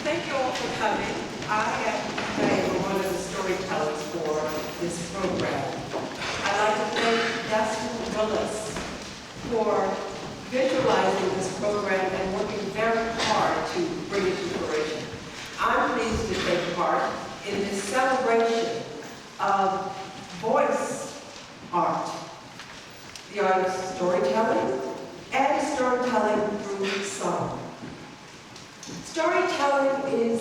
Thank you all for coming. I am today one of the storytellers for this program. I'd like to thank Dustin Willis for visualizing this program and working very hard to bring it to fruition. I'm pleased to take part in this celebration of voice art, the art of storytelling and storytelling through song. Storytelling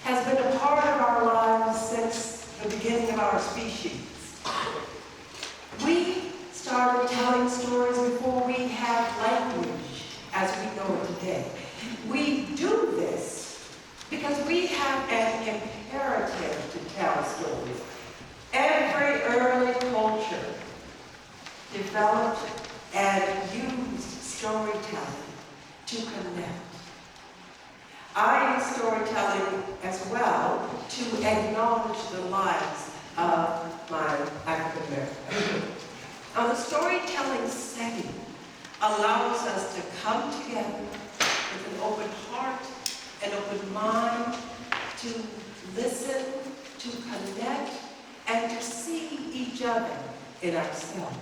has been a part of our lives since the beginning of our species. We started telling stories before we had language as we know it today. We do this because we have an imperative to tell stories. Every early culture developed and used storytelling to connect. I use storytelling as well to acknowledge the lives of my African Americans. Now, the storytelling setting allows us to come together with an open heart, an open mind, to listen, to connect, and to see each other in ourselves.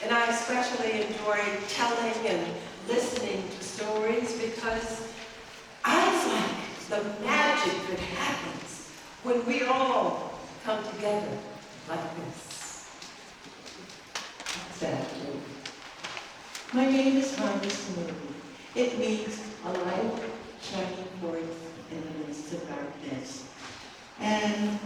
And I especially enjoy telling and listening to stories because I like the magic that happens when we all come together like this. Exactly. My name is Moon. It means a light shining forth in the midst of darkness. And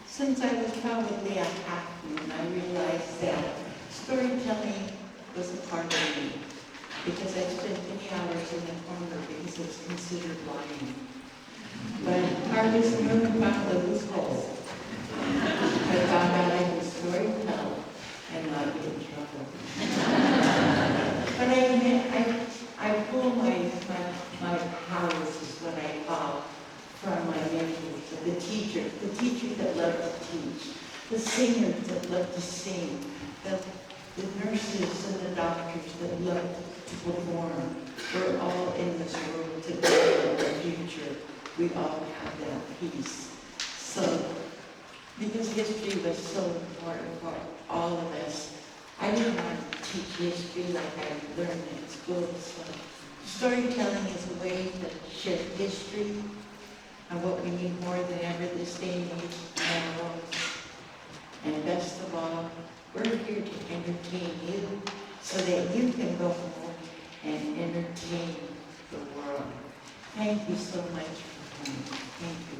since I was probably a half moon, I realized that storytelling was a part of me, because I spent many hours in the corner because it was considered lying. But Harvest Moon found the loophole. I found out I could storytell and not get in trouble. But I pull my powers, is what I call, from my mentors, the teachers that love to teach, the singers that love to sing, the nurses and the doctors that love to perform. We're all in this world to build the future. We all have that piece. So, because history was so important for all of us, I didn't want to teach history like I learned in school. So, storytelling is a way to share history and what we need more than ever this day and age, animals. And best of all, we're here to entertain you so that you can go home and entertain the world. Thank you so much for coming. Thank you.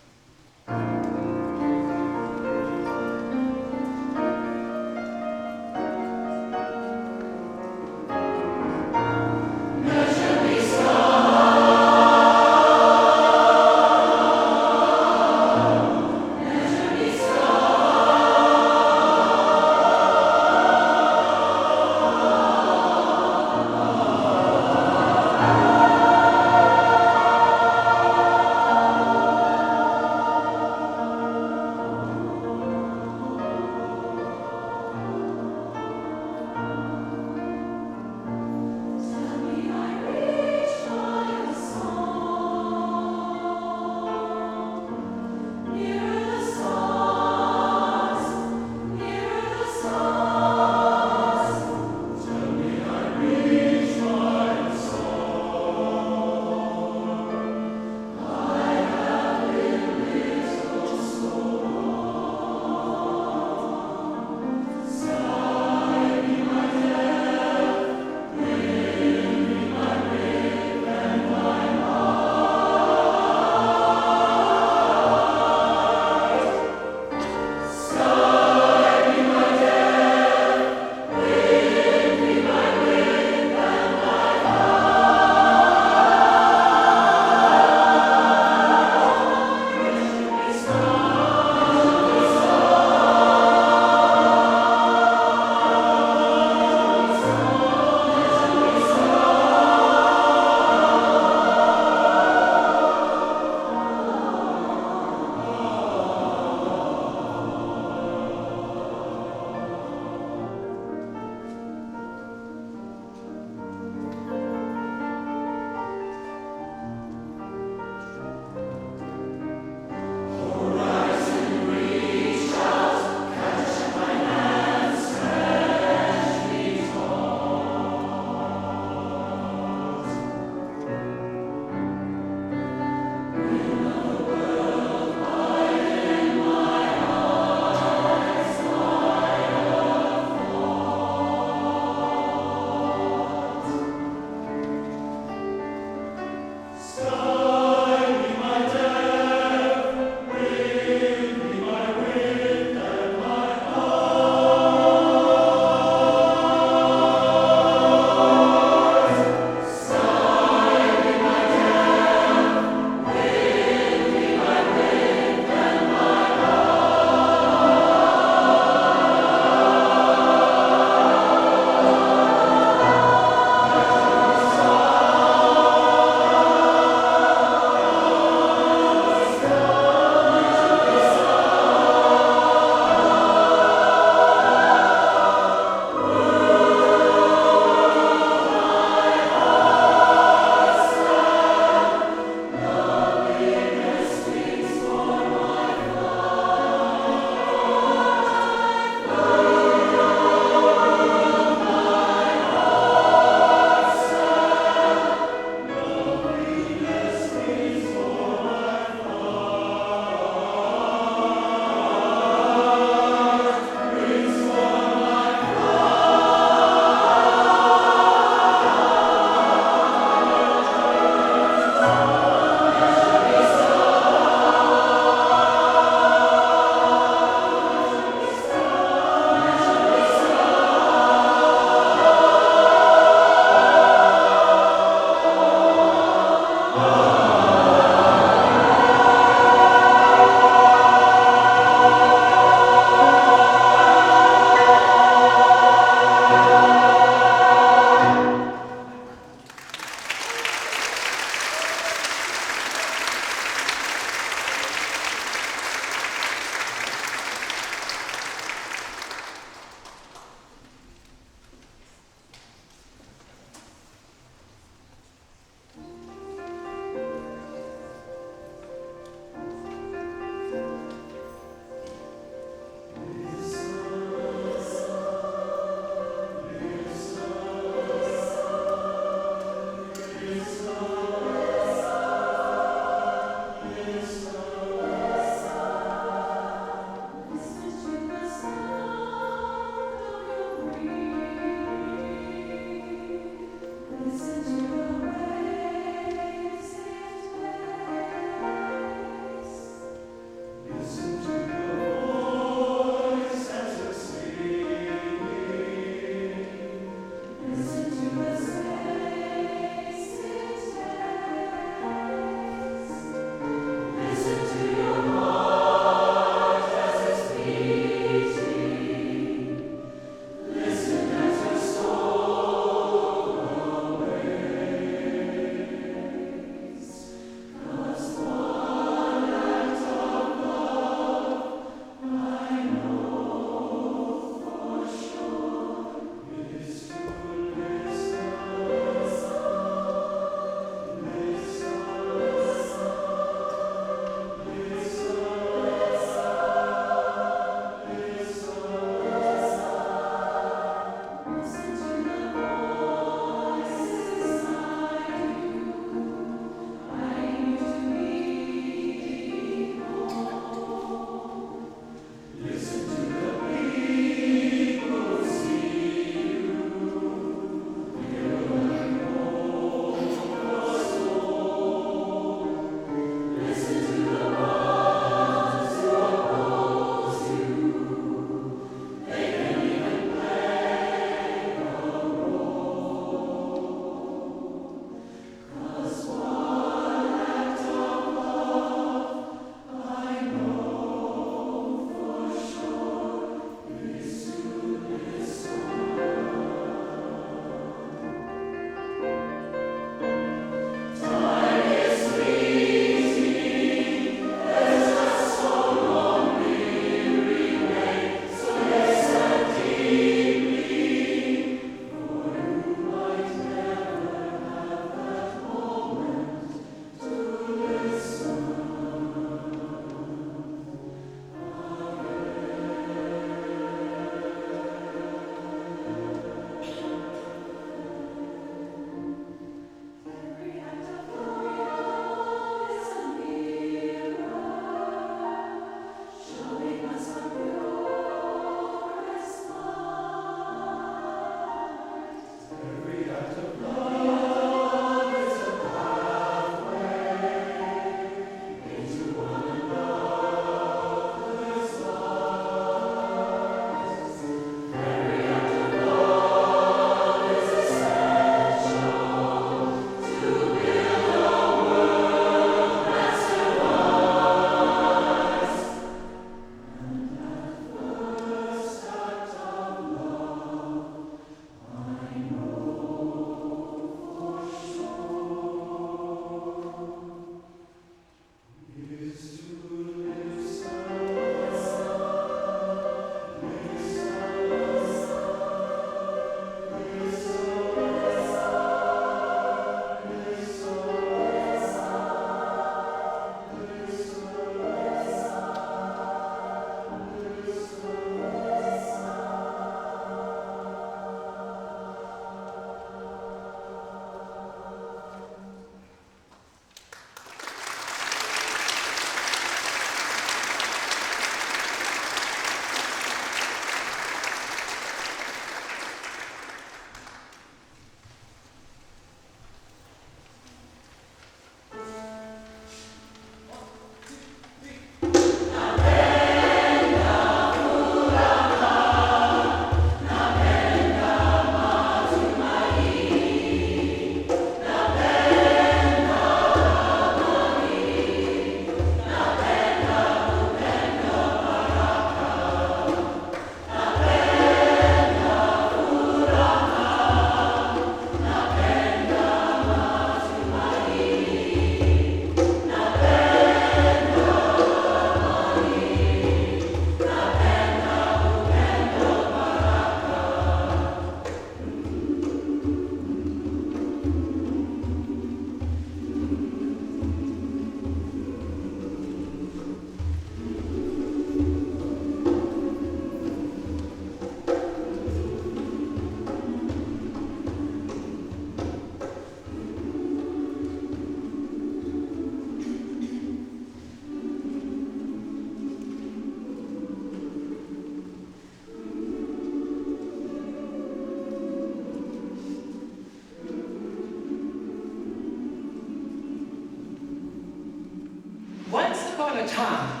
a time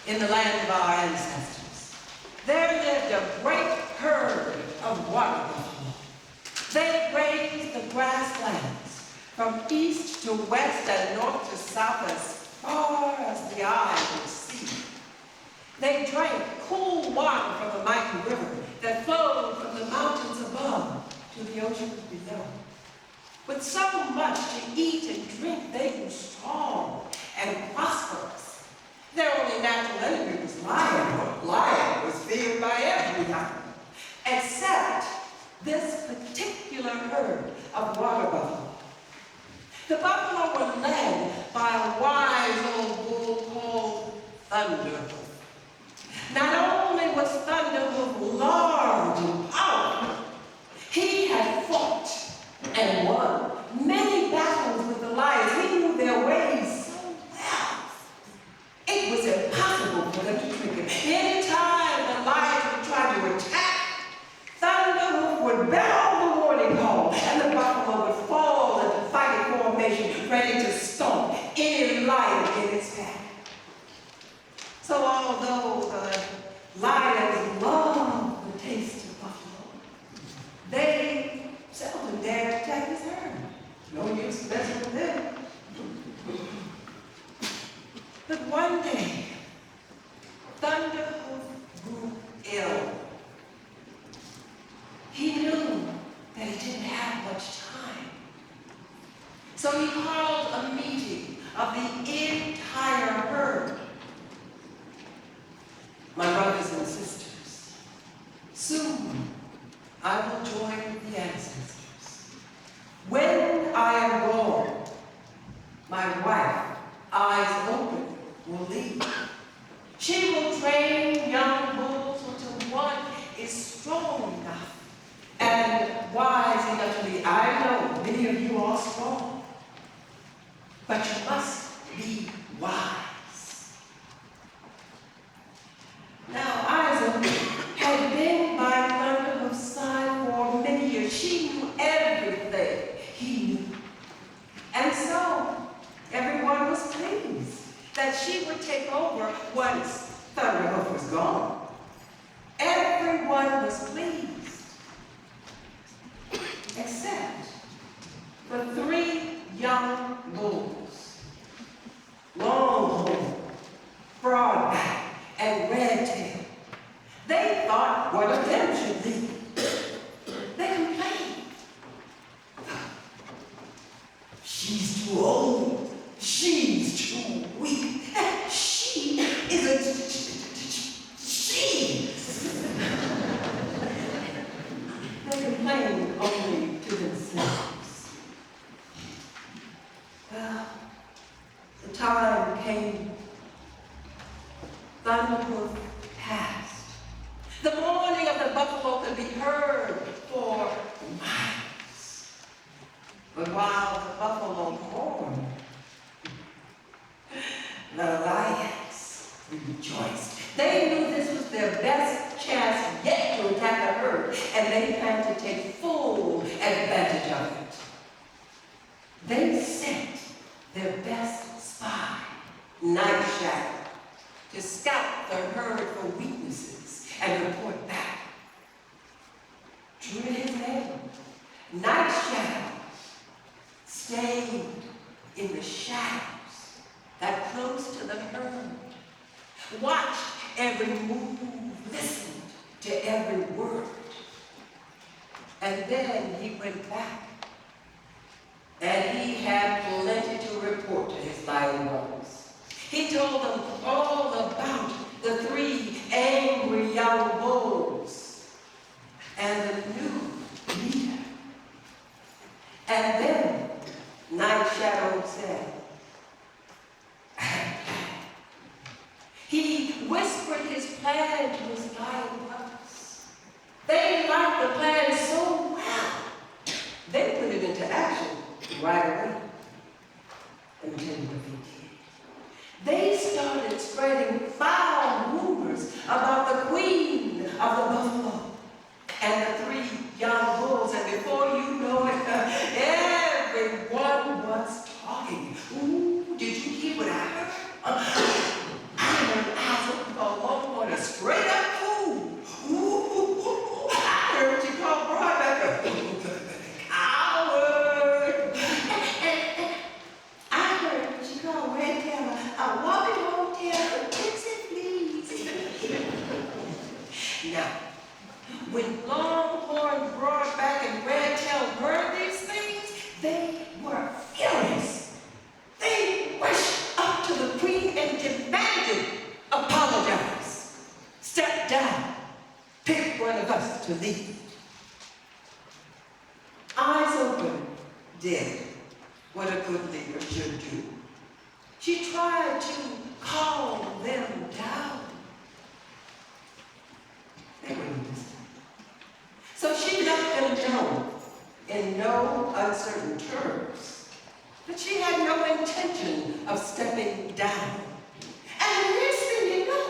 in the land of our ancestors, there lived a great herd of water buffalo. They grazed the grasslands from east to west and north to south as far as the eye could see. They drank cool water from the mighty river that flowed from the mountains above to the oceans below. With so much to eat and drink, they grew strong and prosperous. Their only natural enemy was lion. Lion was feared by every animal, except this particular herd of water buffalo. The buffalo were led by a wise old bull called Thunderhoof. Not only was Thunderhoof large and powerful, he had fought and won many battles with the lions. He knew their ways so well. It was impossible for them to trick him. Anytime the lions would try to attack, Thunderhoof would bellow the warning call, and the buffalo would fall into fighting formation, ready to stomp any lion in its path. So although the lions loved the taste of buffalo, they seldom dared attack his herd. No use messing with them. But one day, Thunderhoof grew ill. He knew that he didn't have much time. So he called a meeting of the entire herd. My brothers and sisters, soon I will join the ancestors. When I am gone, my wife, eyes open, will lead. She will train young bulls until one is strong enough and wise enough to lead. I know many of you are strong, but you must be wise. Now, Isaac had been by Thunderhoof's side for many years. She knew everything he knew. And so, everyone was pleased that she would take over once Thunderhoof was gone. Everyone was pleased, except for 3 young bulls. Longhorn, Broadback, and Redtail. They thought one of them should lead. They complained. She's too old. She's too weak. She isn't. She. They complained only to themselves. Well, the time came. Thunderhoof passed. The mourning of the buffalo could be heard for miles. But while the buffalo mourned, the lions rejoiced. They knew this was their best chance yet to attack the herd, and they planned to take full advantage of it. They sent their best spy, Night Shadow, to scout the herd for weaknesses and report back. True to his name, Night Shadow stayed in the shadows that close to the herd, watched every move, listened to every word. And then he went back, and he had plenty to report to his lion brothers. He told them all about the 3 angry young bulls and the new leader. And then Night Shadow said, he whispered his plan to his lion brothers. They liked the plan so well, they put it into action right away. Let me tell you what they did. They started spreading foul rumors about the queen of the buffalo and the 3 young bulls, and before you know it, everyone was talking. Ooh, did you hear what I heard? Now, when Longhorn, Broadback, and Redtail heard these things, they were furious. They rushed up to the queen and demanded, apologize, step down, pick one of us to lead. Eyes open did what a good leader should do. She tried to calm them down. They wouldn't listen. So she let them know in no uncertain terms that she had no intention of stepping down. And the next thing you know,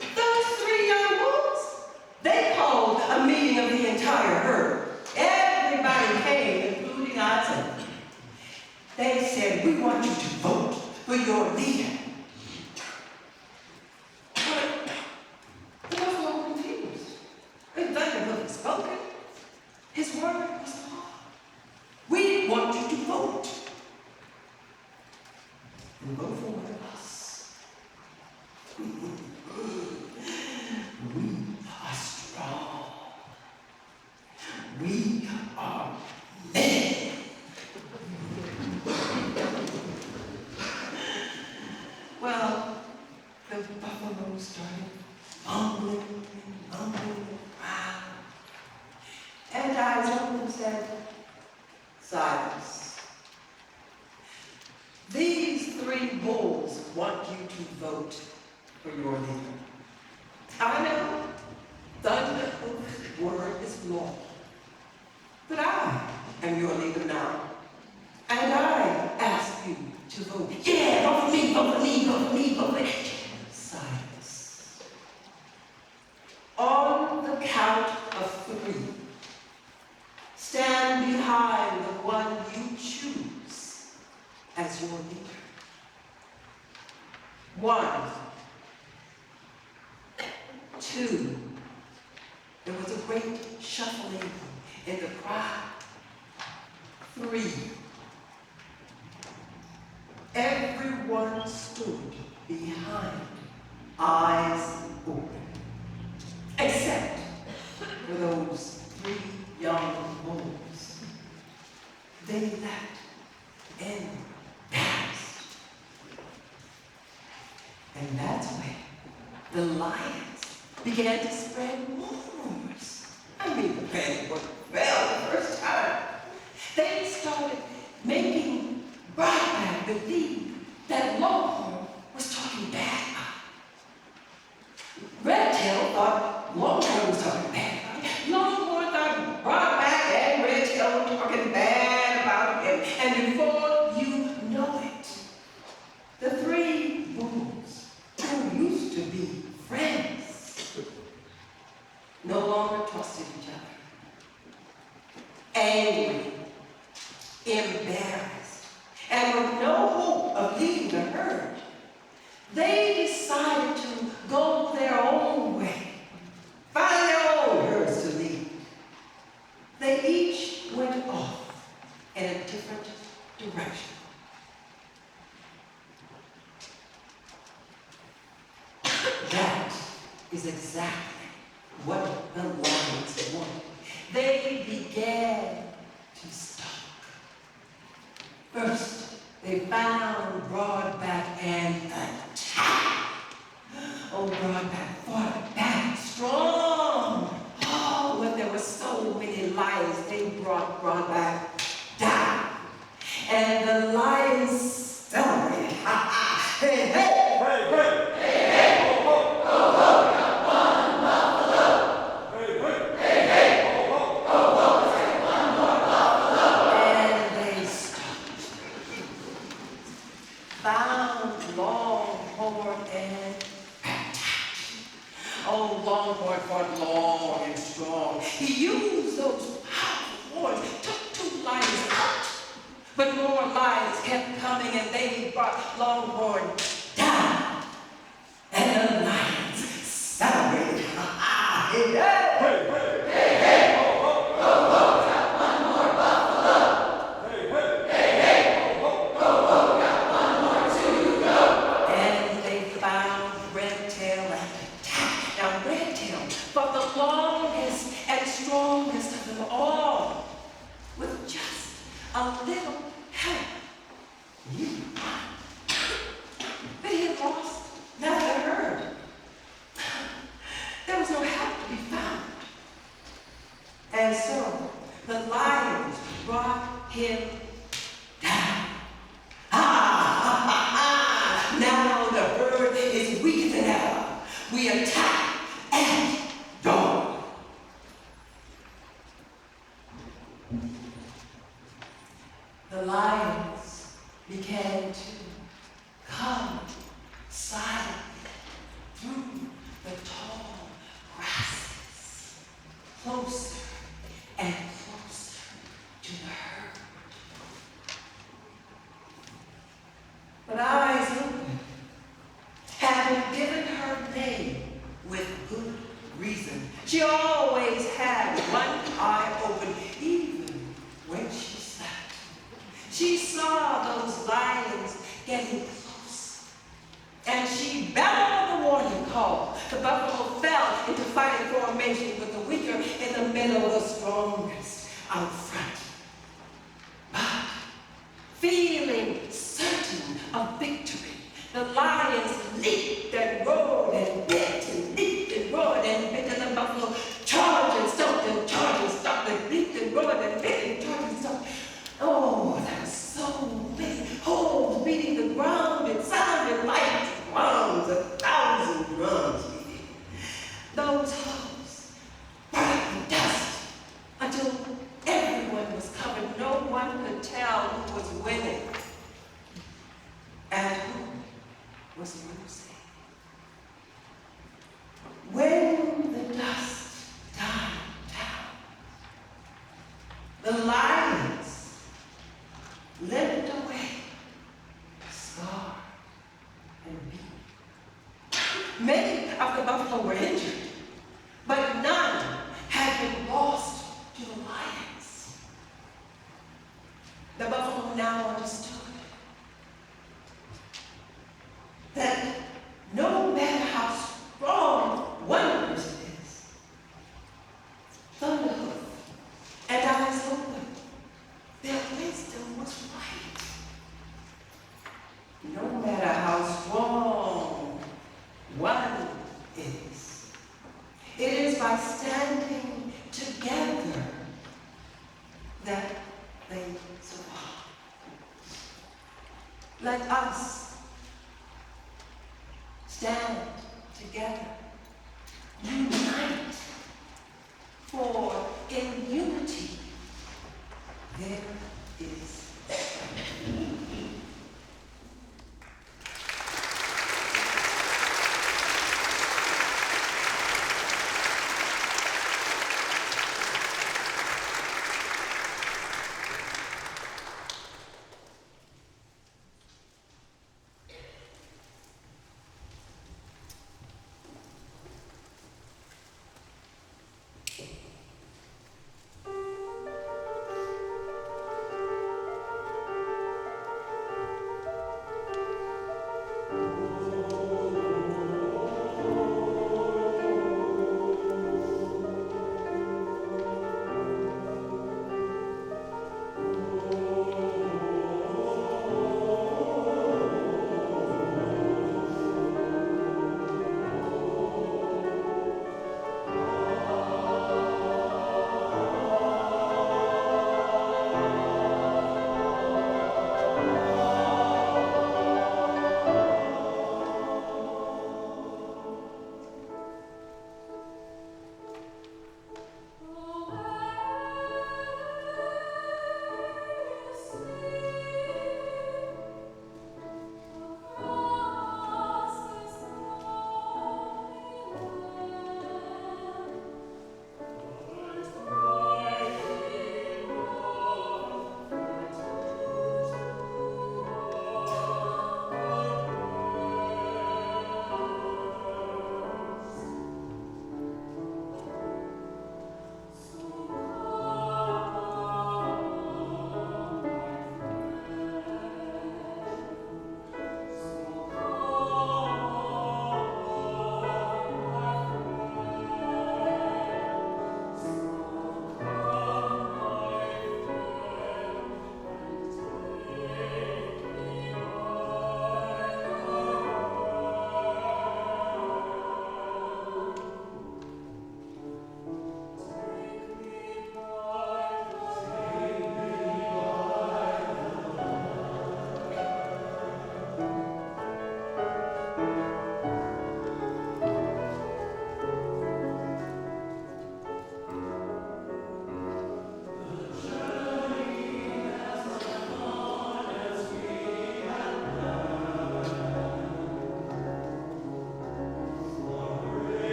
those three young bulls, they called a meeting of the entire herd. Everybody came, including Isaac. They said, we want you to vote for your leader. But the buffalo confused. His thunder wasn't spoken. His word was law. We want you to vote. And vote for one of us. We are strong. We are men. Well, the buffalo started mumbling and mumbling around. And Isaac said, silence. These three bulls want you to vote for your leader. I know Thunderhoof's word is law. But I am your leader now. And I ask you to vote. Yeah, vote for me, vote for me, vote for me, vote for me. Silence. On the count of 3, stand behind the one you choose as your leader. 1, 2. There was a great shuffling in the crowd. 3. Everyone stood behind, eyes open, except for those 3 young bulls. They left and passed. And that's when the lions began to spread rumors. I mean, the panic was well the first time. They started making Broadback believe that Longhorn was talking bad about him. Redtail thought Longhorn was talking bad about him. Longhorn thought Broadback and Redtail were talking bad about him. And before you know it, the 3 bulls who used to be friends no longer trusted each other. Angry, embarrassed, and with no hope of leading the herd, they decided to go their own way, find their own herds to lead. They each went off in a different direction. That is exactly what the lions wanted. They began to stalk. First, they found Broadback and attacked. Oh, Broadback fought back strong. Oh, when there were so many lions, they brought Broadback down. And the lions celebrated. Hey, hey! Hey, hey! Hey, hey! Ho, ho! Ho, ho! Got one buffalo! Hey, hey! Hey, hey! Ho, ho! Ho, ho! Take one more buffalo! And they stopped. Found Longhorn and attacked. Oh, Longhorn fought long and strong. He used those powerful horns, took 2 lions out. But more lions kept coming and they brought Longhorn down. And the lions celebrated. Hey, hey! Hey, hey! Hey, hey! Ho, ho! Ho, ho! Got one more buffalo! Hey, hey! Hey, hey! Ho, ho! Ho, ho! Got one more to go! And they found Redtail and attacked. Now Redtail fought the She always had one eye open, even when she slept. She saw those lions getting close, and she bellowed the warning call. The buffalo fell into fighting formation with the weaker in the middle, the strongest out front. But feeling certain of victory, the lions leaped and roared and bit and leaped and roared and bit, and the buffalo charged and stomped and charged and stomped and leaped and roared and bit and charged and stomped. Oh, there were so many holes beating the ground. It sounded like drums, 1,000 drums beating. Those holes brought up the dust until everyone was covered. No one could tell who was winning and who was losing. When the dust died down, the lions limped away, scarred and beat. Many of the buffalo were injured, but none had been lost to the lions. The buffalo now understood that no matter how strong one person is, thunderhoof and eyes open, their wisdom was right. No matter how strong one is, it is by standing together that they survive. Let us stand together, unite, for in unity there is strength.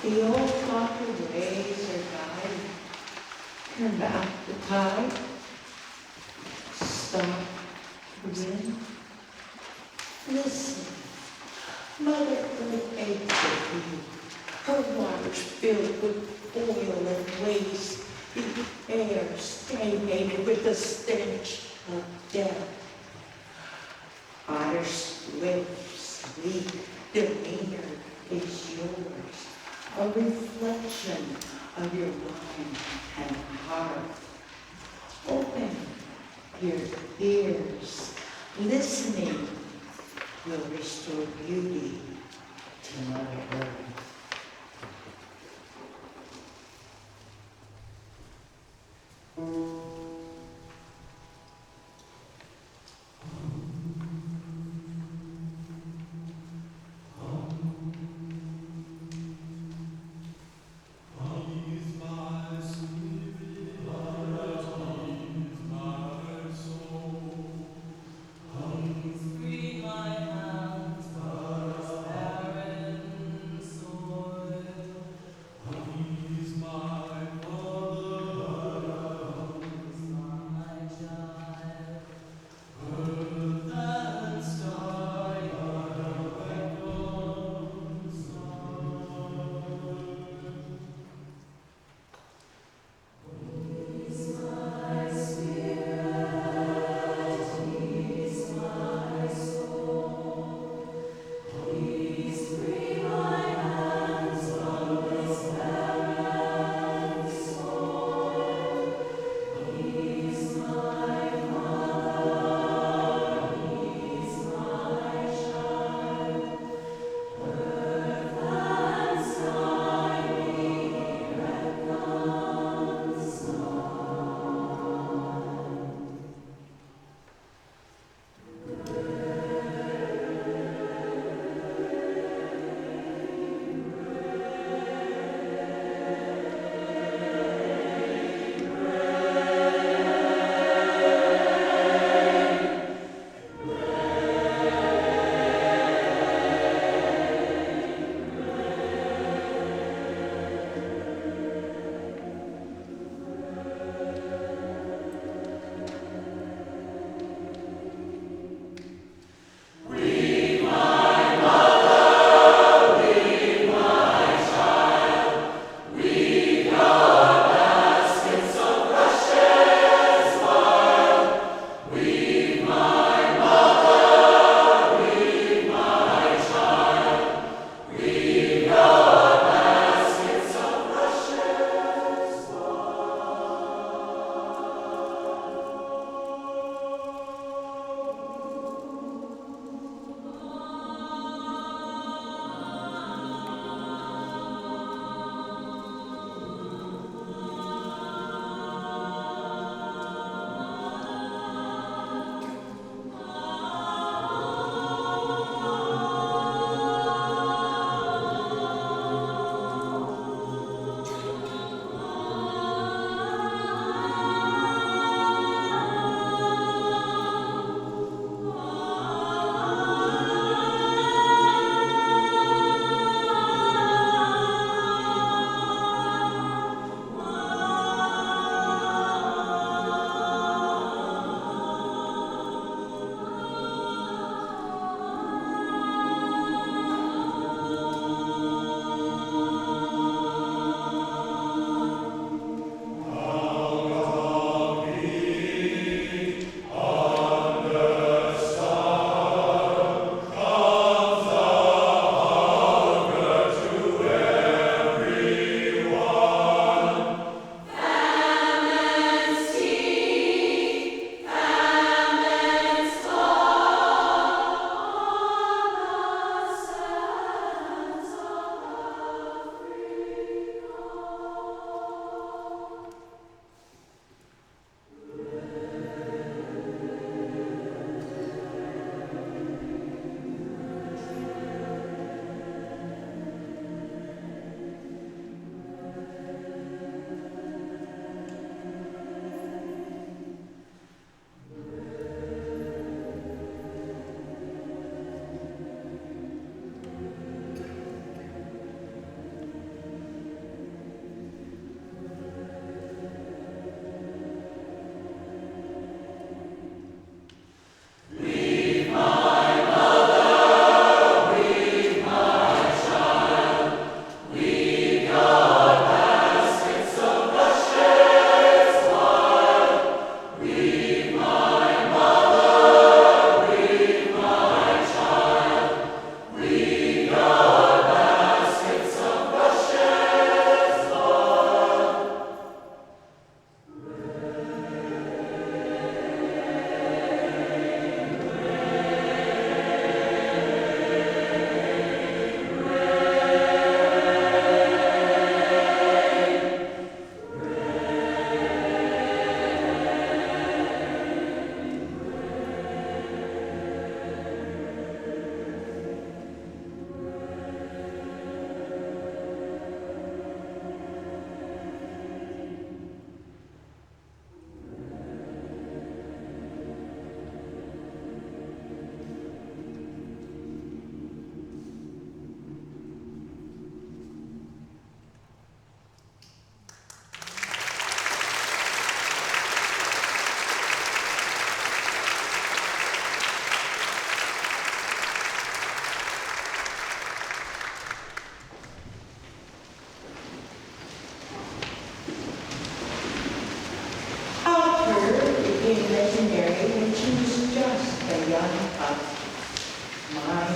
The old clock of ways are died. Turn back the tide. Stop the wind. Listen, Mother Earth aches at you. Her waters filled with oil and waste. The air stagnated with the stench of death. Otter swift, sleek demeanor is yours, a reflection of your mind and heart. Open your ears. Listening will restore beauty to Mother Earth.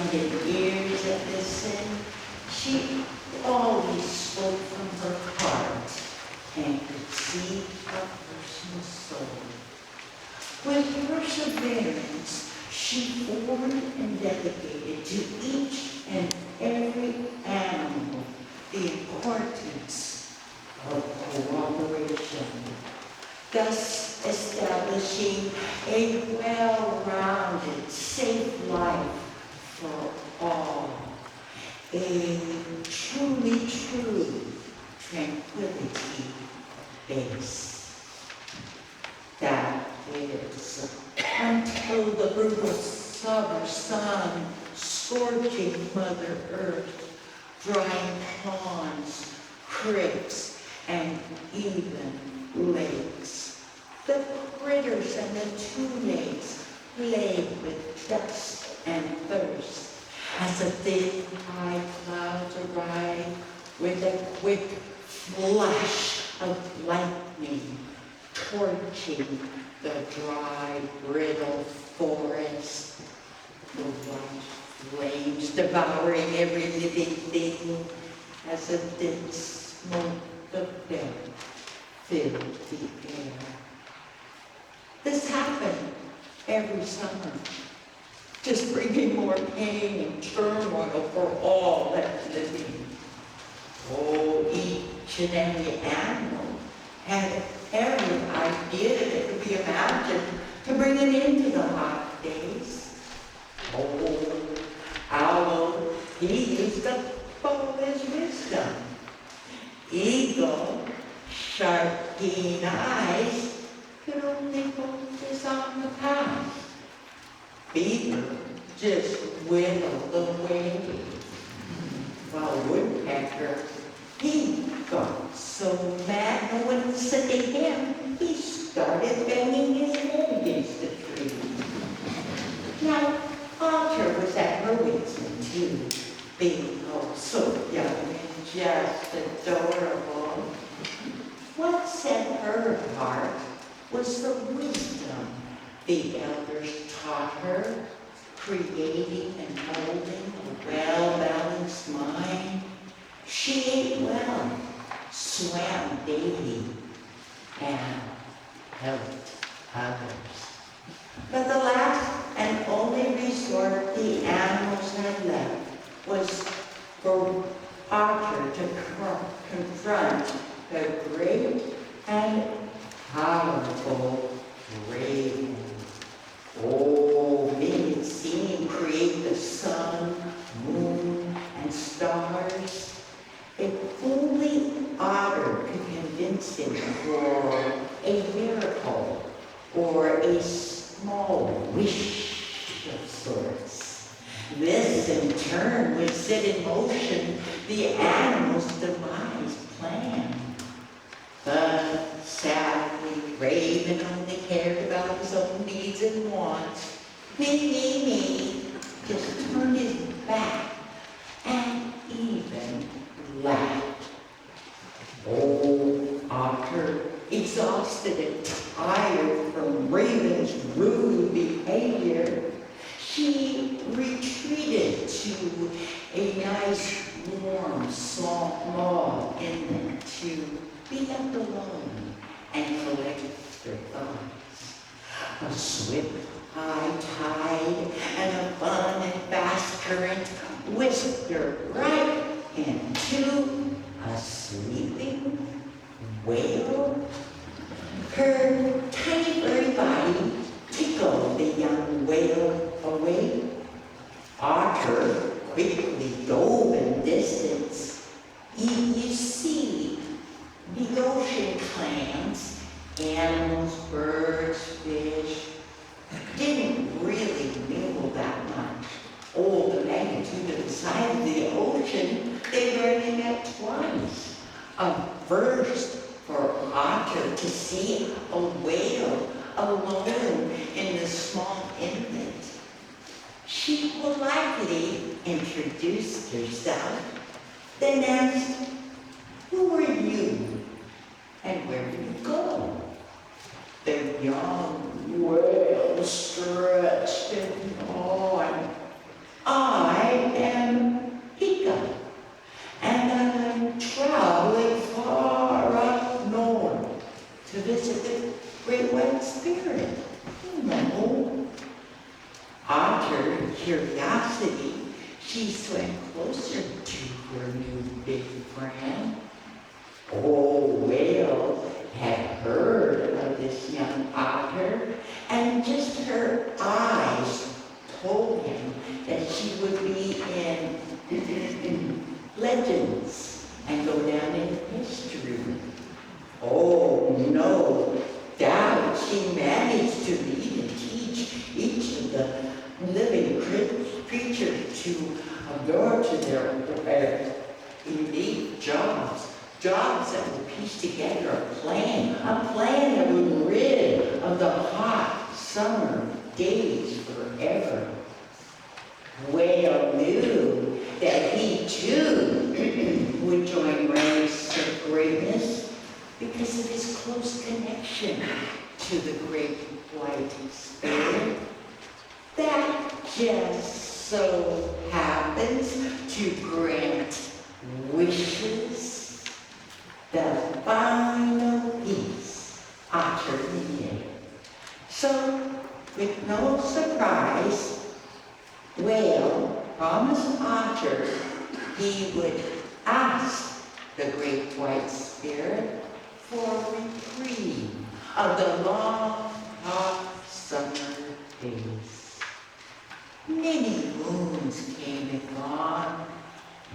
rounded ears that listened. She always spoke from her heart and could see a personal soul. With perseverance, she formed and dedicated to each and every animal the importance of cooperation, thus establishing a well-rounded, safe life for all, a truly true tranquility base. That is until the brutal summer sun scorching Mother Earth, drying ponds, creeks, and even lakes. The critters and the tulips plagued with dust and thirst as the thin high clouds arrive with a quick flash of lightning, torching the dry, brittle forest. The white flames devouring every living thing as a dense smoke of death filled the air. This happened every summer, just bringing more pain and turmoil for all that living. Oh, each and every animal had every idea that could be imagined to bring an end to the hot days. Oh, owl, he used to follow his wisdom. Eagle, sharp, keen eyes, could only focus on the past. Beaver just whittled away, while woodpecker, he got so mad no one listened to him, he started banging his head against the tree. Now, Otter was at her wits' end too, being oh so young and just adorable. What set her apart was the wisdom the elders taught her, creating and molding a well-balanced mind. She ate well, swam daily, and helped others. But the last and only resort the animals had left was for Otter to confront the great and powerful raven. Oh, men had seen him create the sun, moon, and stars. If only Otter could convince him for a miracle or a small wish of sorts. This, in turn, would set in motion the animal's demise plan. But sadly, Raven only cared about his own needs and wants. Me, just turned his back and even laughed. Oh, Otter, exhausted and tired from Raven's rude behavior, she retreated to a nice, warm, soft log inlet to be left alone and collect her thoughts. A swift high tide and a fun and fast current whisked her right into a sleeping whale. Her tiny furry body tickled the young whale awake. Otter quickly dove in distance. You see, the ocean clams, animals, birds, fish, didn't really mingle that much. Oh, the magnitude of the size of the ocean, they barely met twice. A first for Otter to see a whale alone in the small inlet. She politely introduced herself, then asked, "Who are you, and where do you go?" The young whale stretched and yawned. "I she swam closer to her new big friend. Old Whale had heard of this young otter, and just her eyes told him that she would be in legends and go down in history. Oh, no doubt she managed to lead and teach each of the living creatures to adore to their unique jobs that would piece together a plan that would rid of the hot summer days forever. Whale knew that he too would join ranks of greatness because of his close connection to the great white spirit. That just so happens to grant wishes, the final piece Otter needed. So, with no surprise, Whale promised Otter he would ask the great white spirit for reprieve of the long, hot summer days. Many moons came and gone.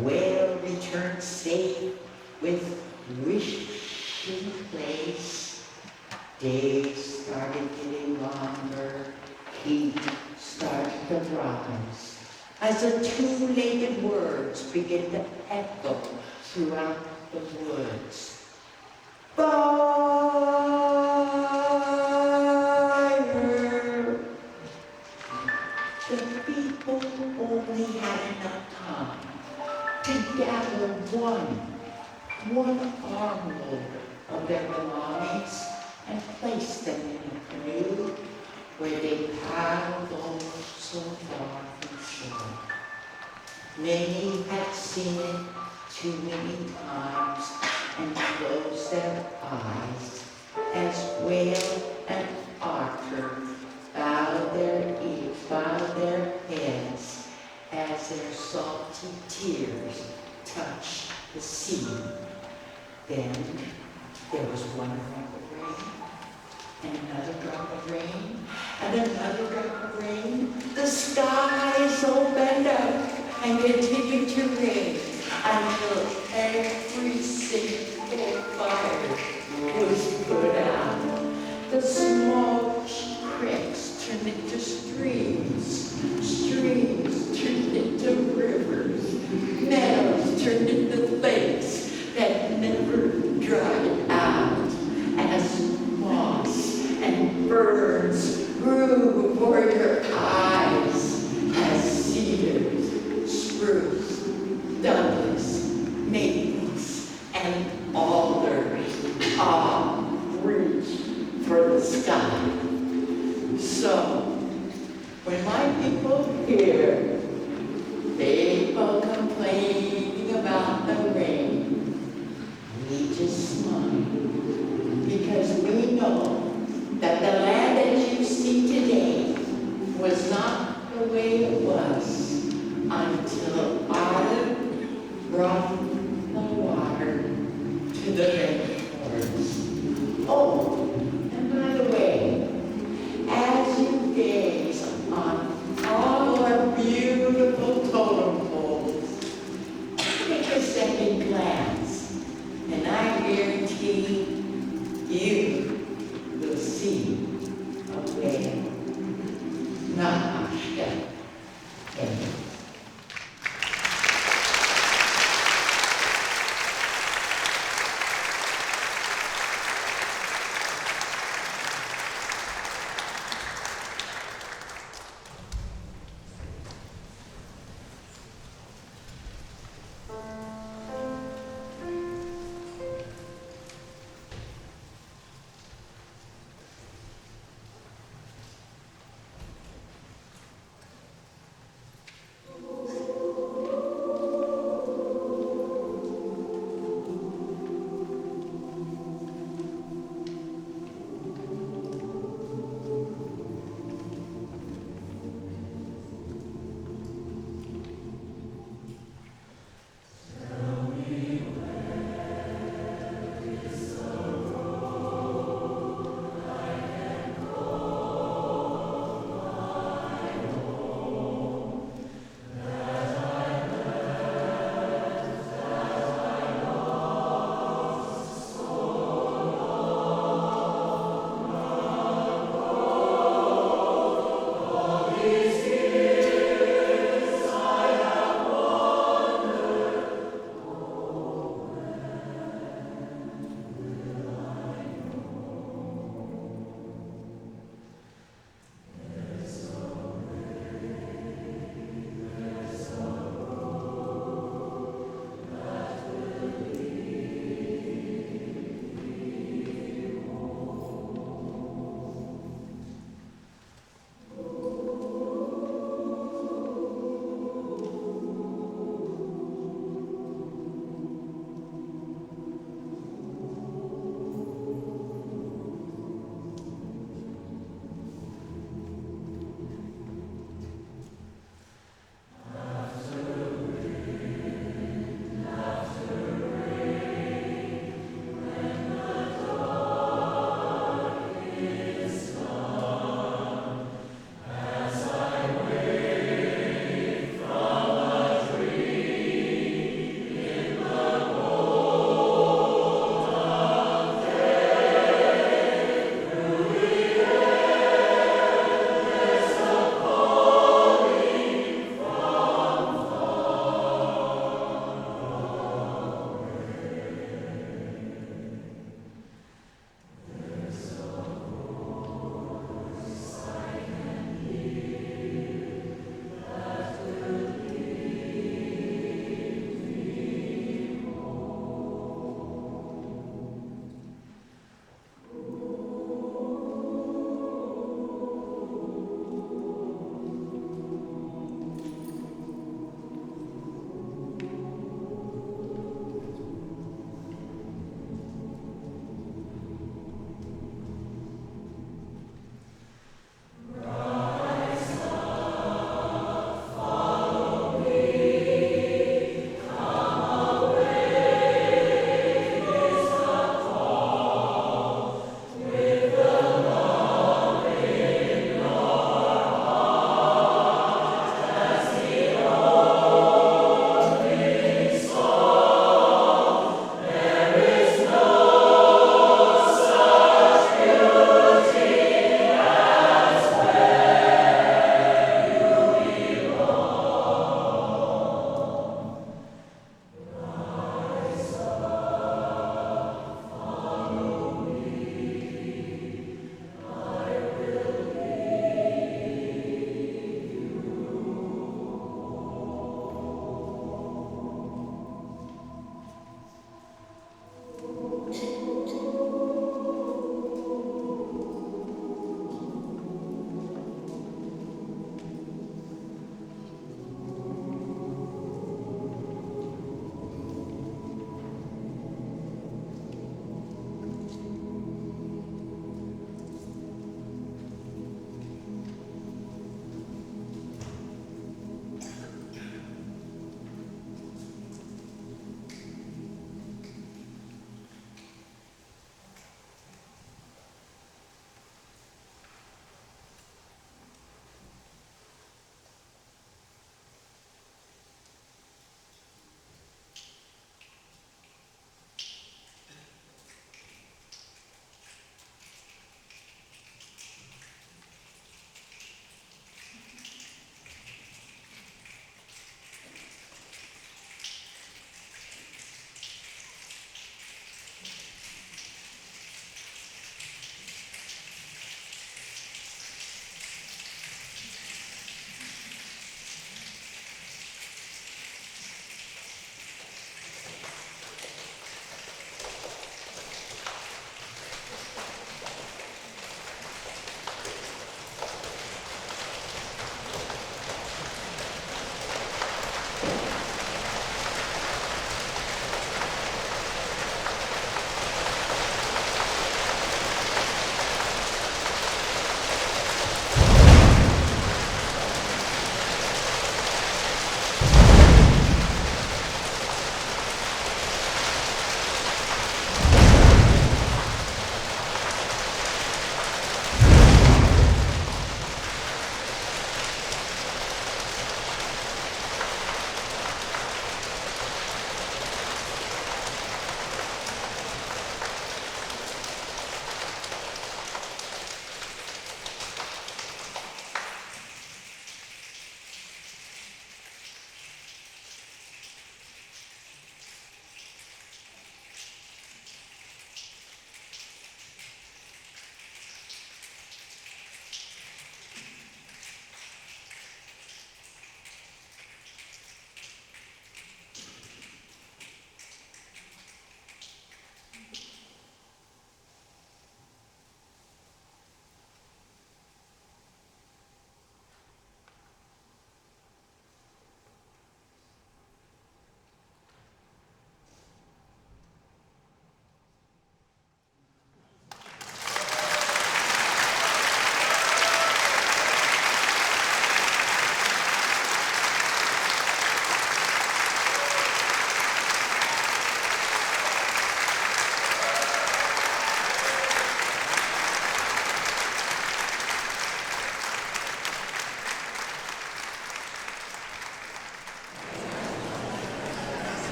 Whale returned safe with wish in place. Days started getting longer. Heat started to rise as the two-legged words began to echo throughout the woods. Fire! The people only had enough time to gather one armload of their belongings and place them in a canoe where they paddled over so far from shore. Many had seen it too many times and closed their eyes as Whale and Otter bowed their heads as their salty tears touched the sea. Then there was one drop of rain, and another drop of rain, and another drop of rain. The skies opened up and continued to rain until every single fire was put out. The small creeks turned into streams, streams turned into rivers, meadows turned into lakes that never dried out, as moss and ferns grew before your eyes, as cedars, spruce, Douglas, maples, and alders all reached for the sky. So, when my people hear people complaining about the rain, we just smile, because we know that the land that you see today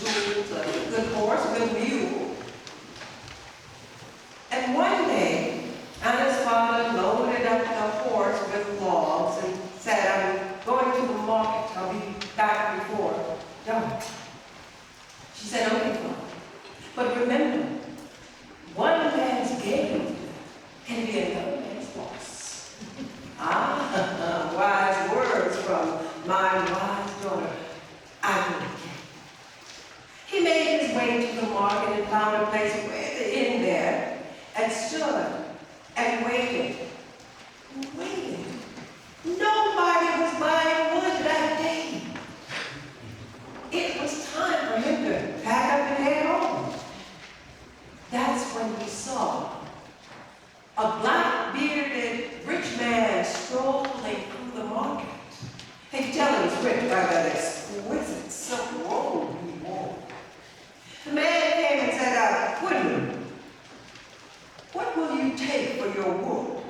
tools, a good horse, a good mule. And one day, Anna's father loaded up the horse with logs and said, "I'm going to the market. I'll be back before dark." She said, "Okay, Father. But remember, one man's gain can be another man's loss." Ah, wise words from my wise daughter. I will get. He made his way to the market and found a place in there and stood and waited. Waited. Nobody was buying wood that day. It was time for him to pack up and head home. That's when he saw a black-bearded rich man strolling through the market. He could tell he was rich by that exquisite silk robe he wore. The man came and said, "Woodman, what will you take for your wood?"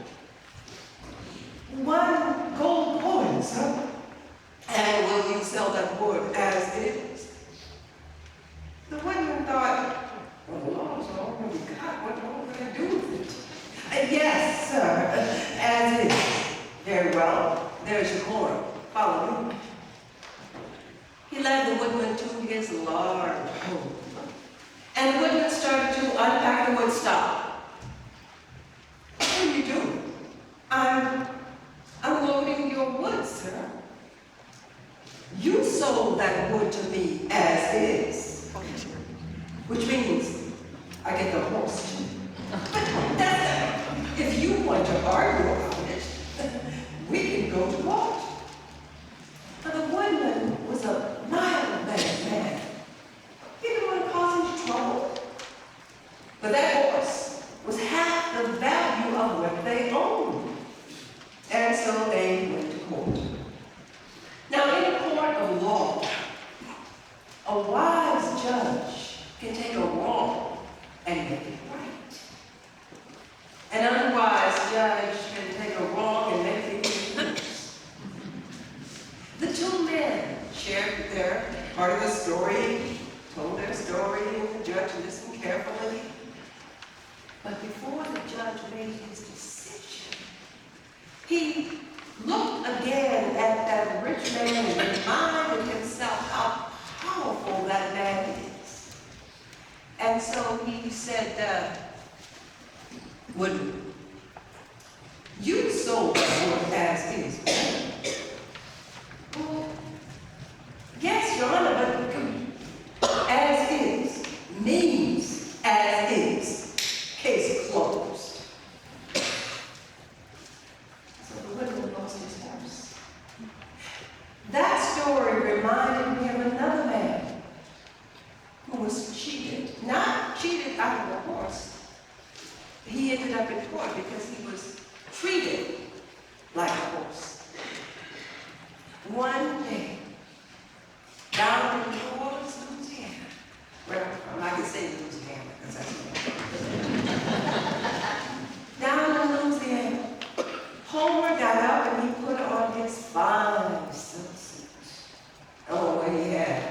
"1 gold coin, sir." "And will you sell that wood as is?" The woodman thought, "Well, the law's already got. What can I do with it?" "Yes, sir, as is." "Very well. There's your coin. Follow me." He led the woodman to his large home. And the woodman started to unpack the wood stock. "What are you doing?" I'm loading your wood, sir." "You sold that wood to me as is." Which means I get the horse too. But that's, if you want to argue about it, we can go to court. Now, the woodman was a mild-mannered man. He didn't want to cause any trouble. But that horse was half the value of what they owned. And so they went to court. Now, in a court of law, a wise judge can take a wrong and make it right. An unwise judge can take a wrong and make it worse. The two men shared their part of the story, told their story, and the judge listened carefully. But before the judge made his decision, he looked again at that rich man and reminded himself how powerful that man is. And so he said, "Woodman, you sold that wood as is." "Well, yes, Your Honor, but as is means as is. Case closed." So the woodman lost his horse. That story reminded me of another man who was cheated. Not cheated out of the horse. He ended up in court because he was treated like a horse. One day, down in Chours, Louisiana, where I'm not going to say Louisiana because that's down in Louisiana, Homer got up and he put on his fine silk suit. Oh, what he had.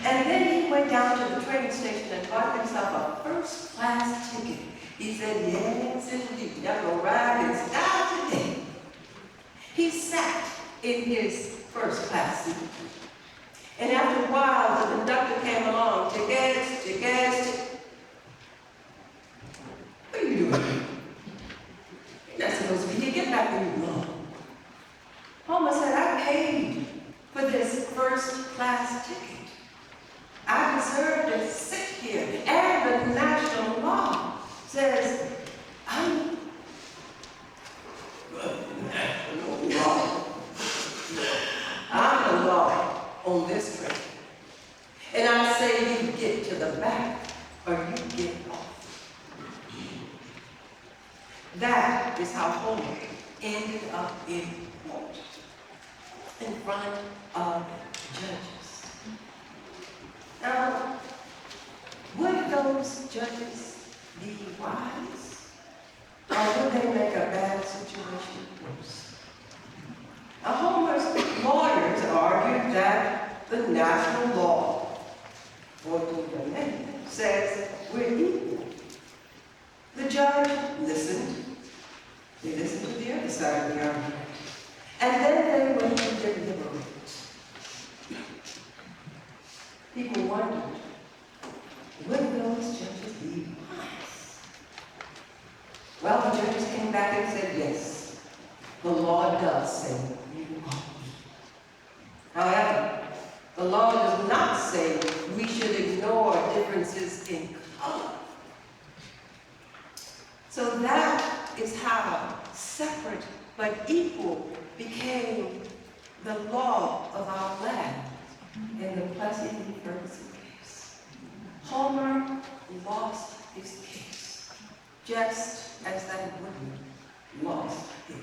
And then he went down to the train station and bought himself a first-class ticket. He said, "Yes, indeed, I'm going to ride in style today." He sat in his first-class seat. And after a while, the conductor came along. "Tickets, tickets." "What are you doing? You're not supposed to be here. Get back where you belong." Homer said, "I paid for this first-class ticket. I deserve to sit here. And the national law says I'm national law. I'm the law on this train. And I say you get to the back or you get off." That is how Homer ended up in court, in front of judges. Now, would those judges be wise? Or would they make a bad situation worse? Now, Homer's lawyers argued that the national law 14th Amendment, says we're equal. The judge listened. They listened to the other side of the argument. And then they went to deliberate. People wondered, would those judges be wise? Well, the judges came back and said, yes, the law does say you are. However, the law does not say we should ignore differences in color. So that is how separate but equal became the law of our land in the Plessy v. Ferguson case. Homer lost his case, just as that woman lost his.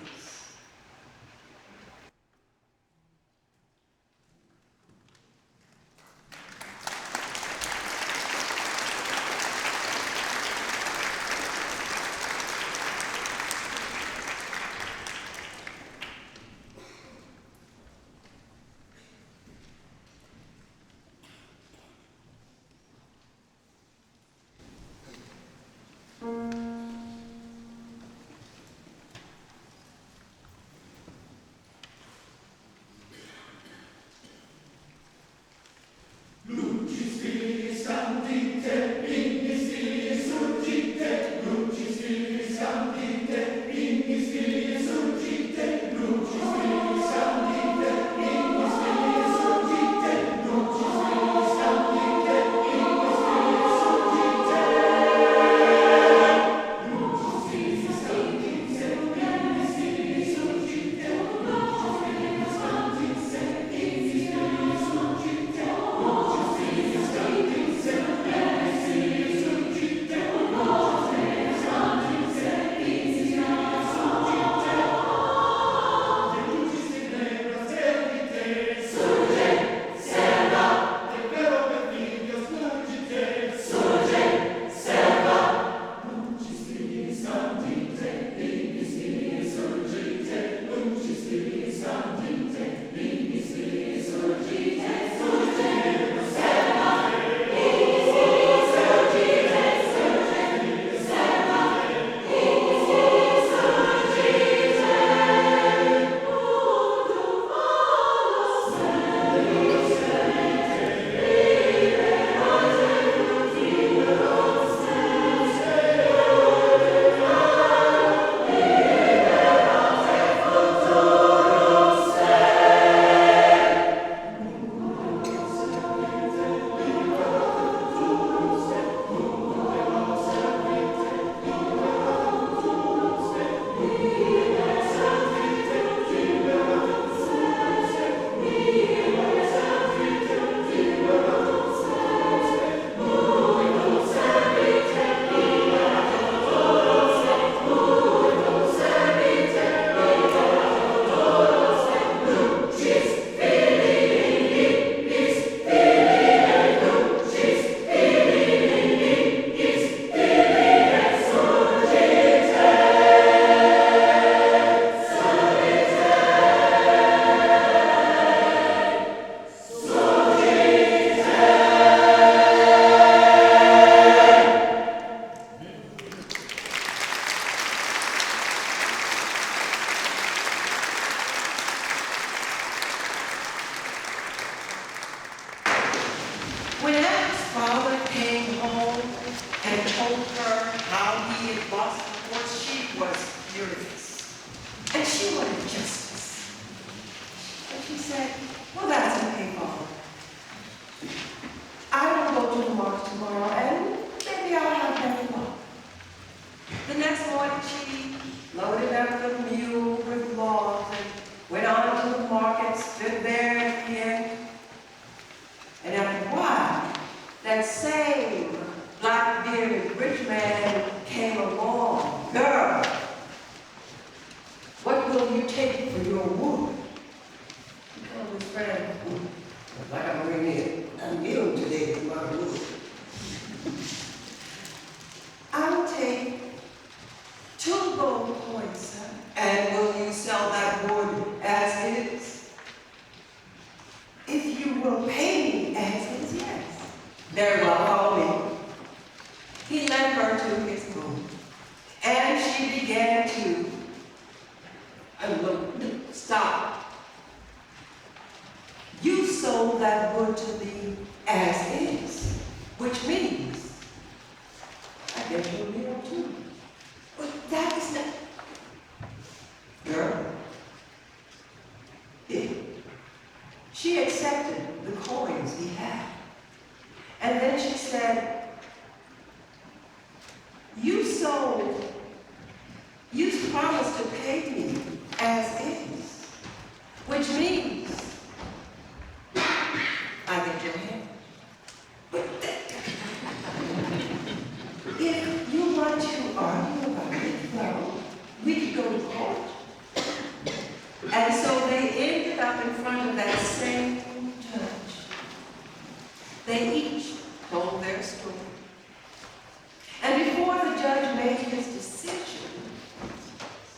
When Anna's father came home and told her how he had lost the horse, she was furious. And she wanted justice. But she said, well, that's okay, Father. I will go to the market tomorrow and maybe I'll have better luck. The next morning she loaded up the mule with logs and went on to the market, stood there at the end. And after a while, that same black-bearded rich man came along. Girl, what will you take for your wood? He told his friend, like I'm bringing a meal today for my wood. I'll take 2 gold coins, sir. And will you sell that wood as is? If you will pay me as is, yes. Very well, follow me. He led her to his room, and she began to, stop. You sold that wood to me as is, which means I guess you'll be able too. But that is not, girl. She accepted the coins he had. And then she said, you promised to pay me as is, which means I get your hand. But if you want to argue about it, well, we could go to court. And so they ended up in front of that same judge. They each told their story. And before the judge made his decision,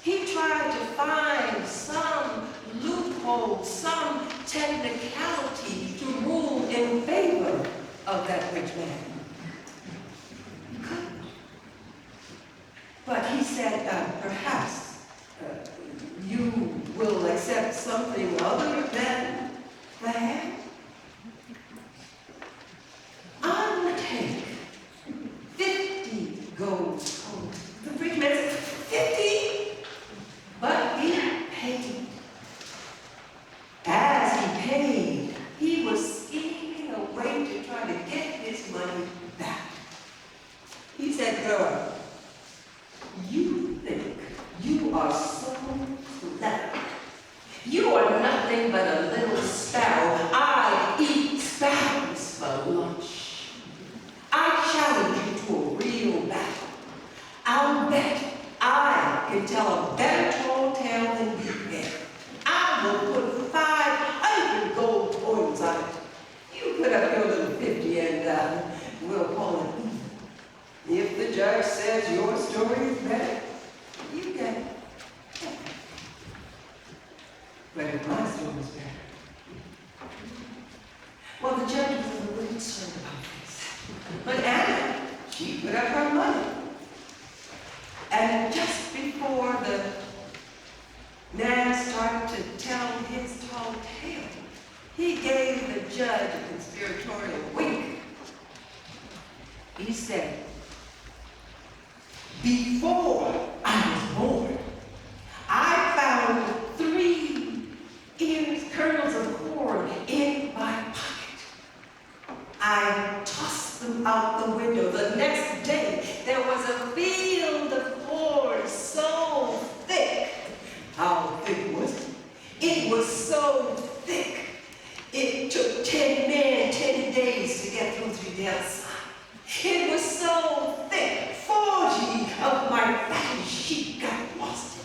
he tried to find some loophole, some technicality to rule in favor of that rich man. He couldn't. But he said, perhaps you will accept something other than the hand. I will take 50 gold coins. The rich man said, 50? But he paid. As he paid, he was scheming a way to try to get his money back. He said, girl, you think you are so clever. You are nothing but a little sparrow. I eat sparrows for lunch. I challenge you to a real battle. I'll bet I can tell a better tall tale than you can. I will put 500 gold coins on it. You put up your little 50 and we'll call it even. If the judge says your story is better, you get it. But if my story is better. Well, the judge was a little concerned about this. But Anna, she put up her money. And just before the man started to tell his tall tale, he gave the judge a conspiratorial wink. He said, before I was born, I found 3 kernels of corn in my pocket. I tossed them out the window. The next day, there was a field of corn so thick. How thick was it? It was so thick. It took 10 men 10 days to get through to the other side. It was so thick, 40 of my fatted sheep got lost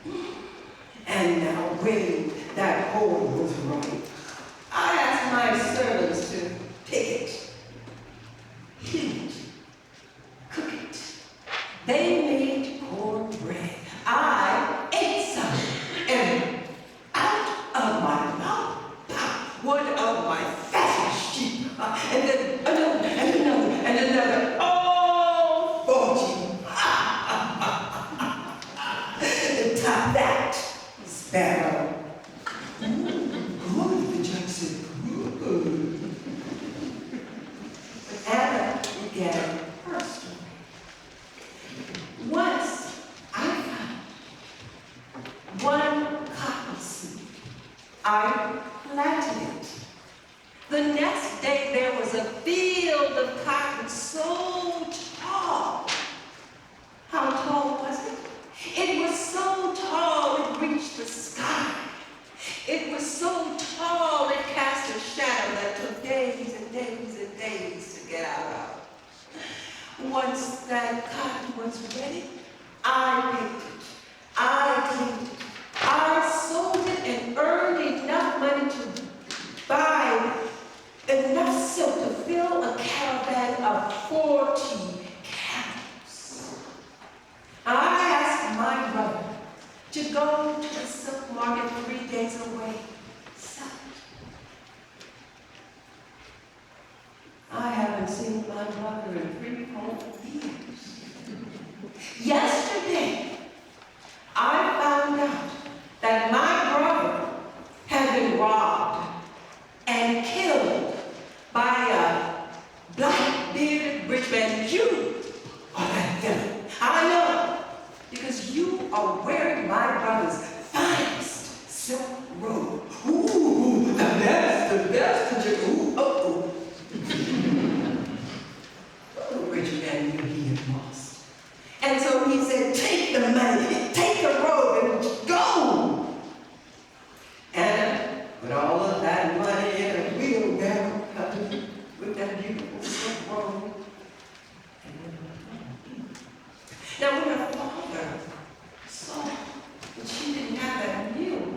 in it. And now when that corn was ripe, I asked my servants to pick it, clean it, cook it. They made cornbread. I ate some, and out of my mouth popped one of my fatted sheep, and then another, and another, and another. All 40. Top that, sparrow. Good, the judge said, good. But Anna began her story. Once I found one cotton seed. I planted it. The next day there was a field of cotton so tall. How tall was it? It was so tall it reached the sky. It was so tall it cast a shadow that took days and days and days to get out of. Once that cotton was ready, I picked it, I cleaned it, I sold it and earned enough money to buy enough silk to fill a caravan of 40 camels. I asked my brother to go to the silk market 3 days away, sell it. I have haven't seen my brother in 3 whole years. Yesterday, I found out that my brother had been robbed and killed by a black-bearded rich man. You are that villain. I know, because you are wearing my brother's finest silk robe. Ooh, the best. Ooh, oh. The rich man knew he had lost. And so he said, take the money, take the robe, and go. And put all of that money in a wheelbarrow covered with that beautiful silk robe. Now, when her father saw that she didn't have that mule,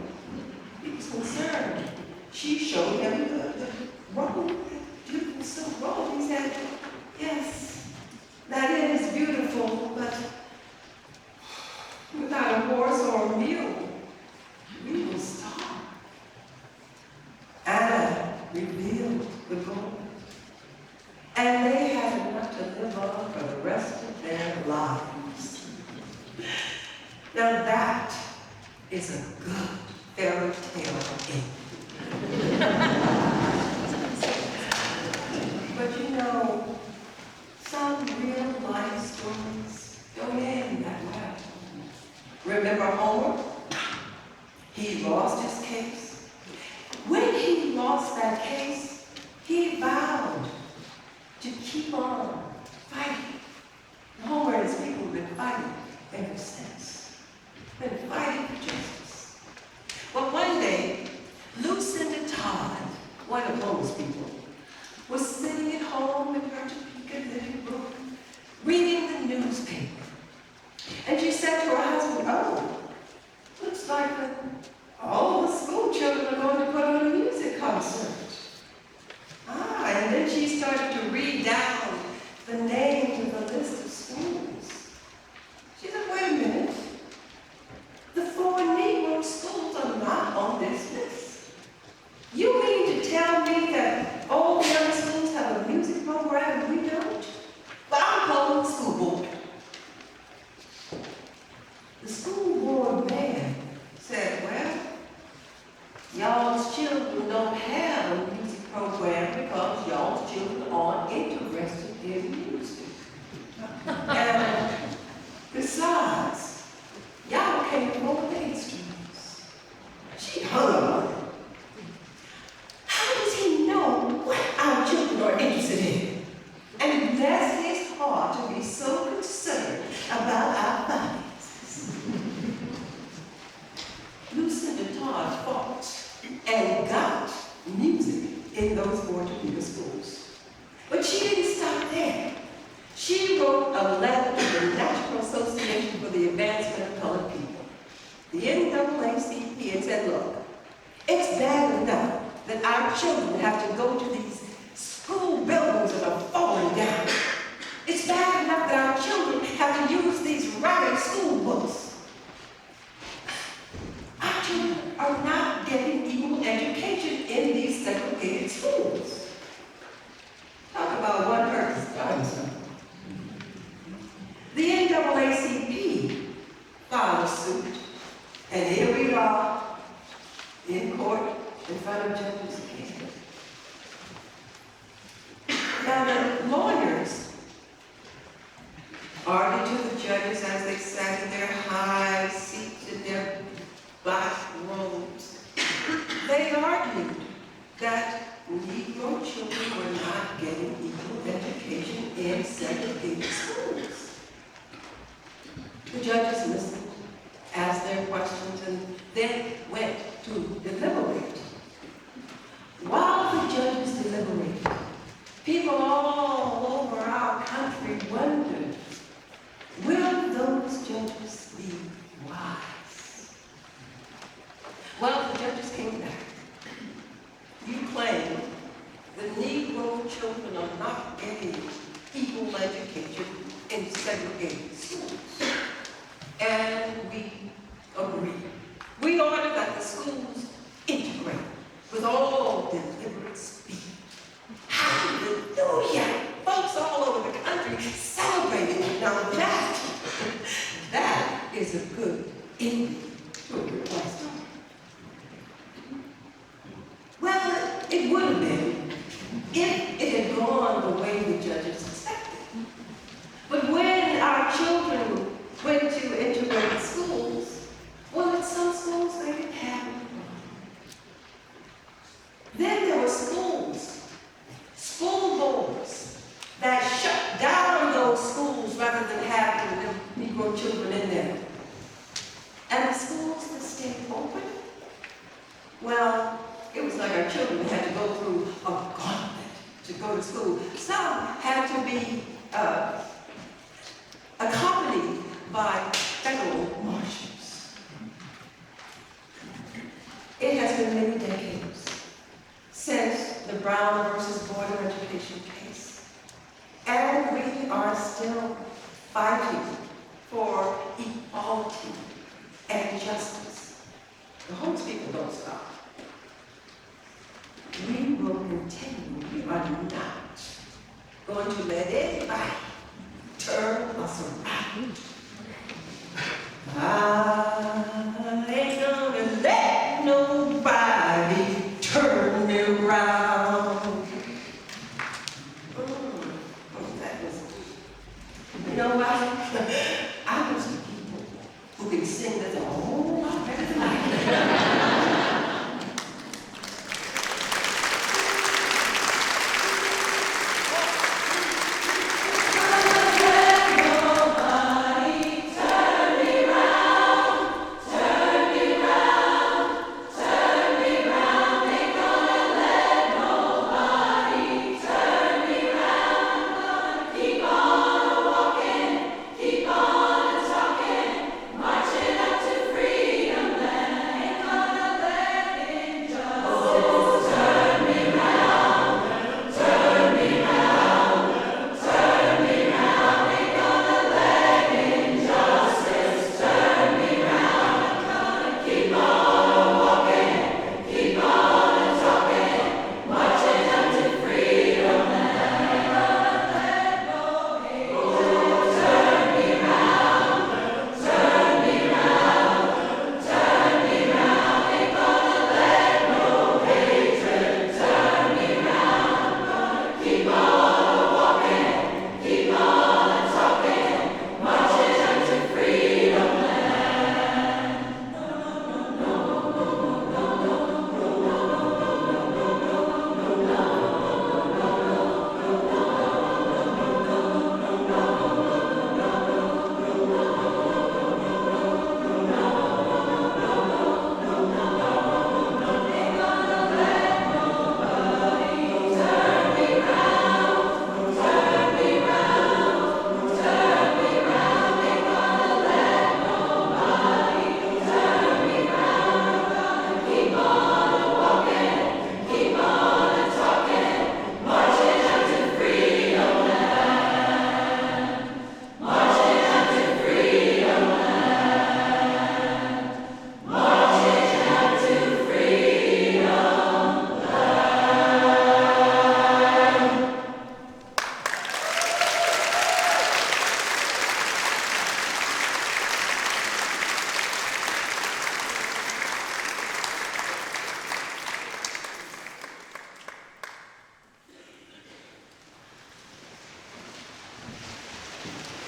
he was concerned. She showed him the robe, that beautiful silk robe. He said, yes, that is beautiful, but without a horse or a mule, we will starve. Anna revealed the gold, and they had enough to live on for the rest of their lives. Now that is a good fairy tale ending. But you know, some real life stories don't end that way. Remember Homer? He lost his case. When he lost that case, he vowed to keep on fighting. Homer and his people have been fighting ever since. Been fighting for justice. Well, one day, Lucinda Todd, one of Homer's people, was sitting at home in her Topeka living room, reading the newspaper. And she said to her husband, oh, looks like all the school children are going to put on a music concert. And then she started to read down the names of the list of schools. She said, wait a minute. The 4 Negro schools are not on this list. You mean to tell me that all the other schools have a music program and we don't? But I'm calling the school board. The school board man said, well, y'all's children don't have a music program because y'all's children aren't interested in music. And besides, y'all can't afford the instruments. She hung up on him. How does he know what our children are interested in? And bless his heart to be so concerned about our finances. Lucinda Todd fought and got music in those 4 Topeka schools. But she didn't stop there. She wrote a letter to the National Association for the Advancement of Colored People, the NAACP, and said, look, it's bad enough that our children have to go to these school buildings that are falling down. It's bad enough that our children have to use these ratty school books. Our children are not getting equal education in these segregated schools. Talk about one person starting something. The NAACP filed a suit, and here we are in court in front of judges. Now the lawyers argued to the judges as they sat in their high seats in their black robes. They argued that Negro children were not getting equal education in segregated schools. The judges listened, asked their questions, and then went to deliberate. While the judges deliberated, people all over our country wondered, will those judges be wise? Well, the judges came back. You claim the Negro children are not getting equal education in segregated schools. And we agree. We order that the schools integrate with all deliberate speed. Hallelujah! For to go to school. Some had to be accompanied by federal marshals. It has been many decades since the Brown versus Board of Education case, and we are still fighting for equality and justice. The Homes people don't stop. We will continue. We are not going to let anybody turn us around. I ain't gonna let nobody turn me around. That was, you know what? I know some people who can sing this a whole lot better than I can.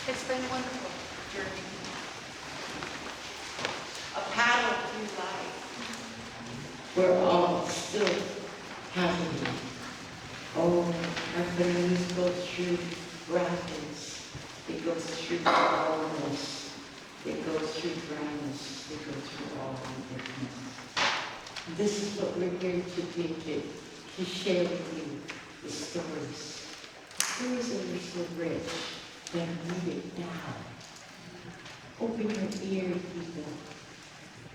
It's been a wonderful journey. A paddle through life. We're all still happy. Oh, our families go through rapids. It goes through allness. It goes through dryness. It goes through all difference. This is what we're here to share with you, the stories. The stories that are so rich. Then read it down. Open your ear, people.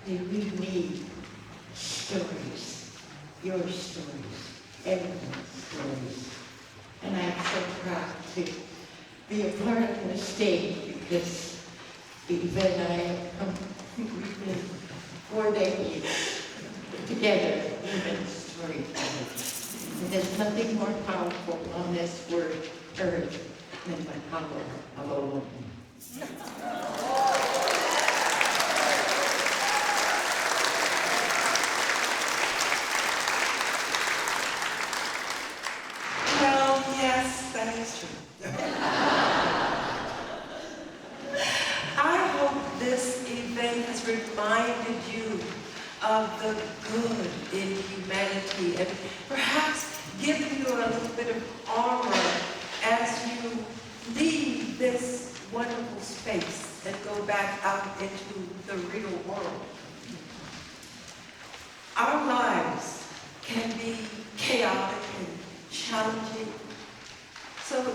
We need stories. Your stories. Everyone's stories. And I'm so proud to be a part of the stage because Eva and I have come, we've been 4 decades together, women storytellers. And there's nothing more powerful on this word, earth, than the power of a woman. Well, yes, that is true. I hope this event has reminded you of the good in humanity and perhaps given you a little bit of armor as you leave this wonderful space and go back out into the real world. Our lives can be chaotic and challenging, So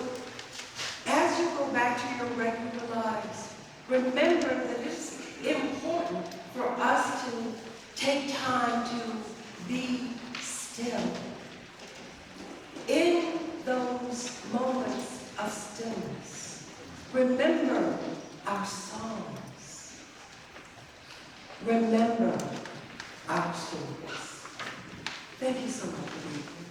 as you go back to your regular lives, remember that it's important for us to take time to be still. In those moments of stillness, remember our songs. Remember our stories. Thank you so much for being here.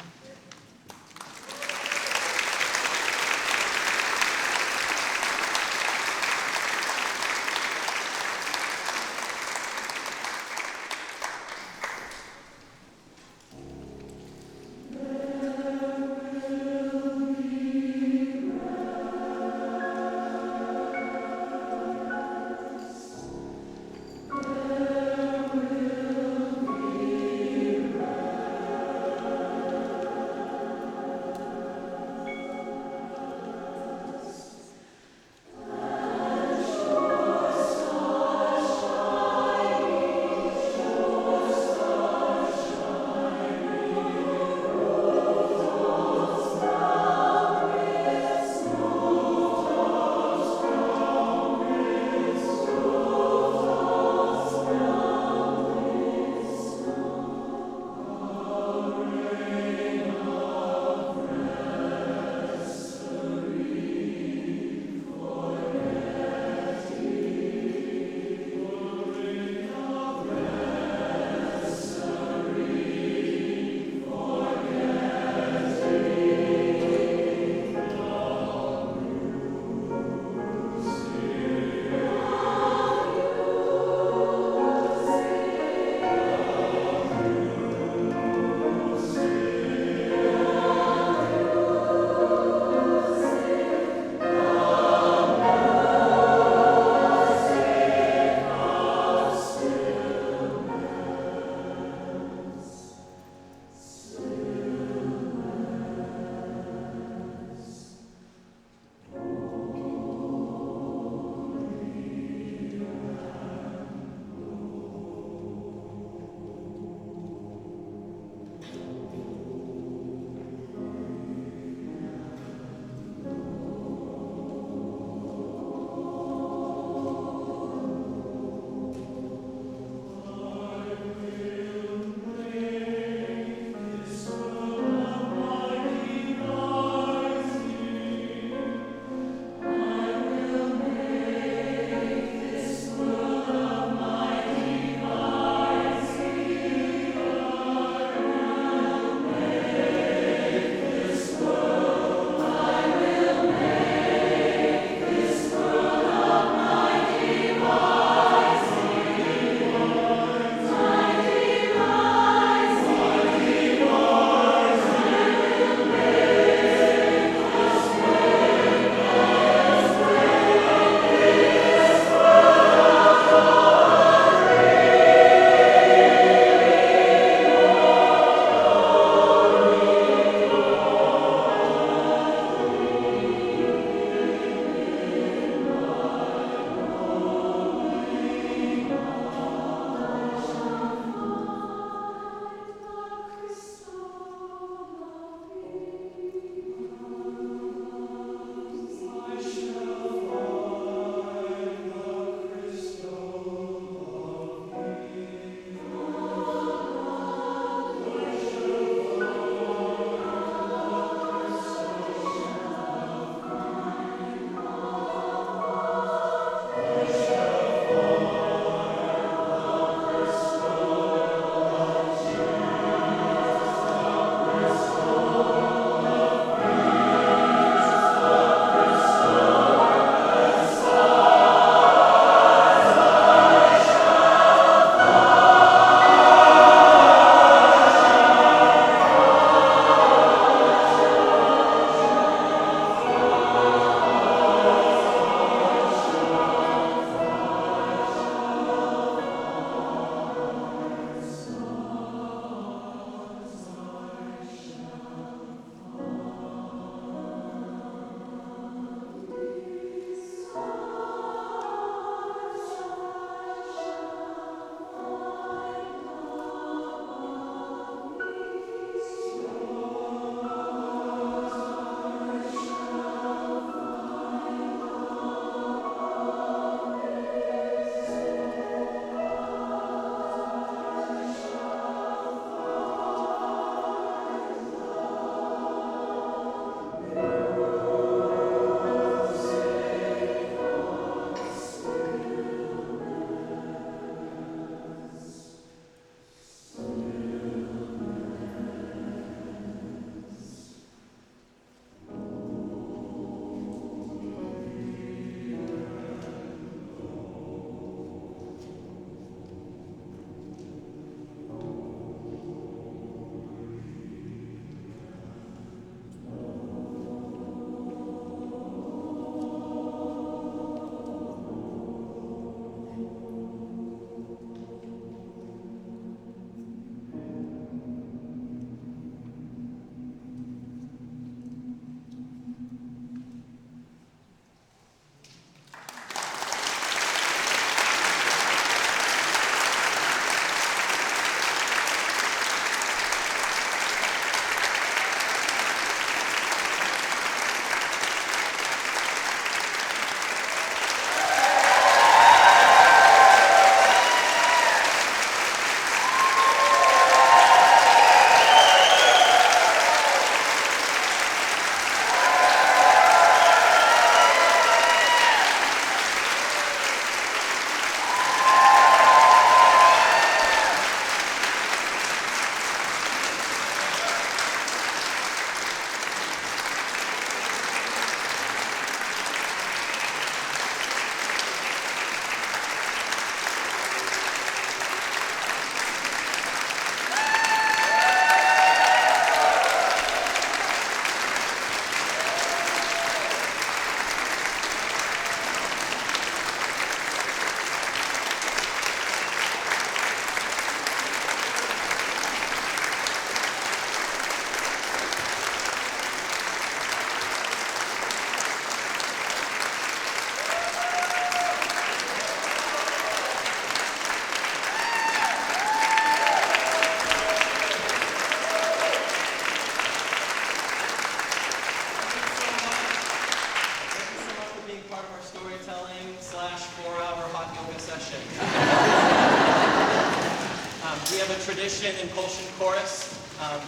tradition in Kulshan Chorus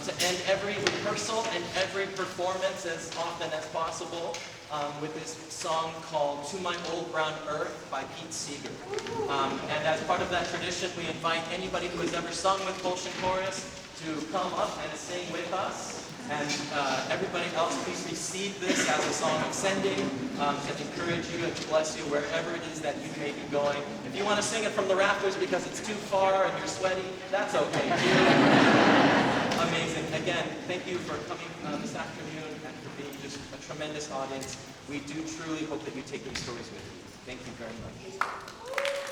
to end every rehearsal and every performance as often as possible with this song called To My Old Brown Earth by Pete Seeger. And as part of that tradition, we invite anybody who has ever sung with Kulshan Chorus to come up and sing with us. And everybody else, please receive this as a song of sending and encourage you and bless you wherever it is that you may be going. If you want to sing it from the rafters because it's too far and you're sweaty, that's okay too. Amazing. Again, thank you for coming this afternoon and for being just a tremendous audience. We do truly hope that you take these stories with you. Thank you very much.